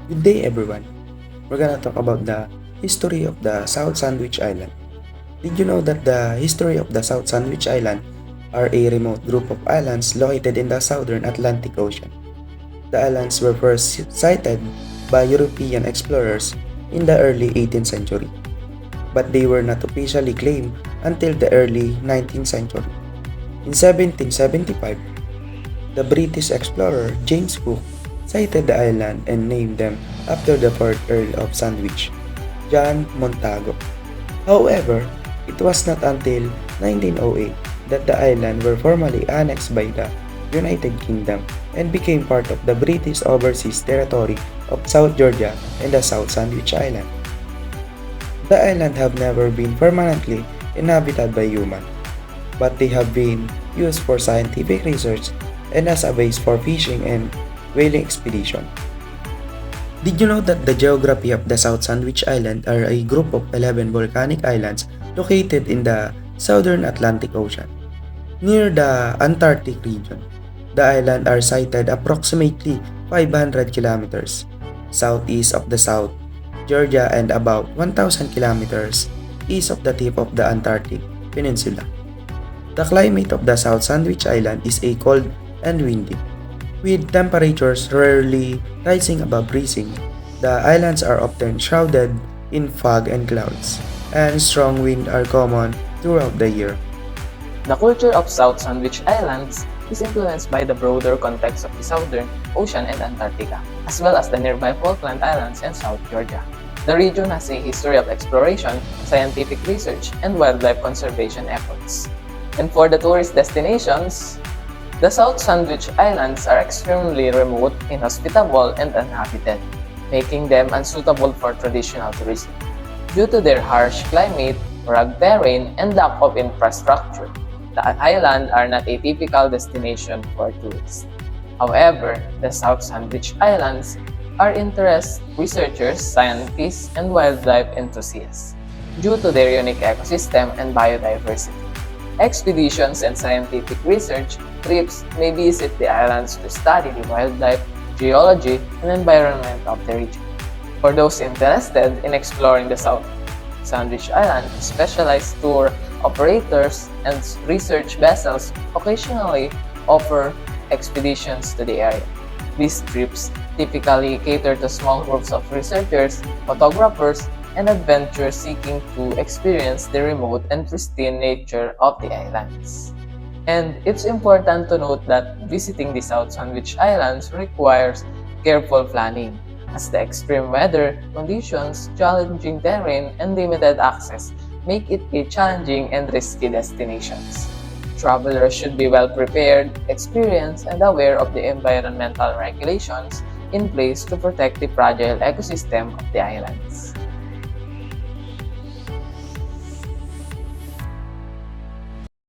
Good day, everyone. We're gonna talk about the history of the South Sandwich Island. Did you know that the history of the South Sandwich Island are a remote group of islands located in the southern Atlantic Ocean? The islands were first sighted by European explorers in the early 18th century, but they were not officially claimed until the early 19th century. In 1775, the British explorer James Cook sighted the island and named them after the fourth Earl of Sandwich, John Montagu. However, it was not until 1908 that the island were formally annexed by the United Kingdom and became part of the British Overseas Territory of South Georgia and the South Sandwich Island. The island have never been permanently inhabited by humans, but they have been used for scientific research and as a base for fishing and whaling expedition. Did you know that the geography of the South Sandwich Island are a group of 11 volcanic islands located in the southern Atlantic Ocean, near the Antarctic region? The islands are sited approximately 500 kilometers southeast of the South Georgia and about 1,000 kilometers east of the tip of the Antarctic Peninsula. The climate of the South Sandwich Island is a cold and windy, with temperatures rarely rising above freezing. The islands are often shrouded in fog and clouds, and strong winds are common throughout the year. The culture of South Sandwich Islands is influenced by the broader context of the Southern Ocean and Antarctica, as well as the nearby Falkland Islands and South Georgia. The region has a history of exploration, scientific research, and wildlife conservation efforts. And for the tourist destinations, the South Sandwich Islands are extremely remote, inhospitable, and uninhabited, making them unsuitable for traditional tourism. Due to their harsh climate, rugged terrain, and lack of infrastructure, the islands are not a typical destination for tourists. However, the South Sandwich Islands are interest researchers, scientists, and wildlife enthusiasts due to their unique ecosystem and biodiversity. Expeditions and scientific research trips may visit the islands to study the wildlife, geology, and environment of the region. For those interested in exploring the South Sandwich Island, specialized tour operators and research vessels occasionally offer expeditions to the area. These trips typically cater to small groups of researchers, photographers, and adventurers seeking to experience the remote and pristine nature of the islands. And it's important to note that visiting the South Sandwich Islands requires careful planning, as the extreme weather conditions, challenging terrain, and limited access make it a challenging and risky destinations. Travelers should be well prepared, experienced, and aware of the environmental regulations in place to protect the fragile ecosystem of the islands.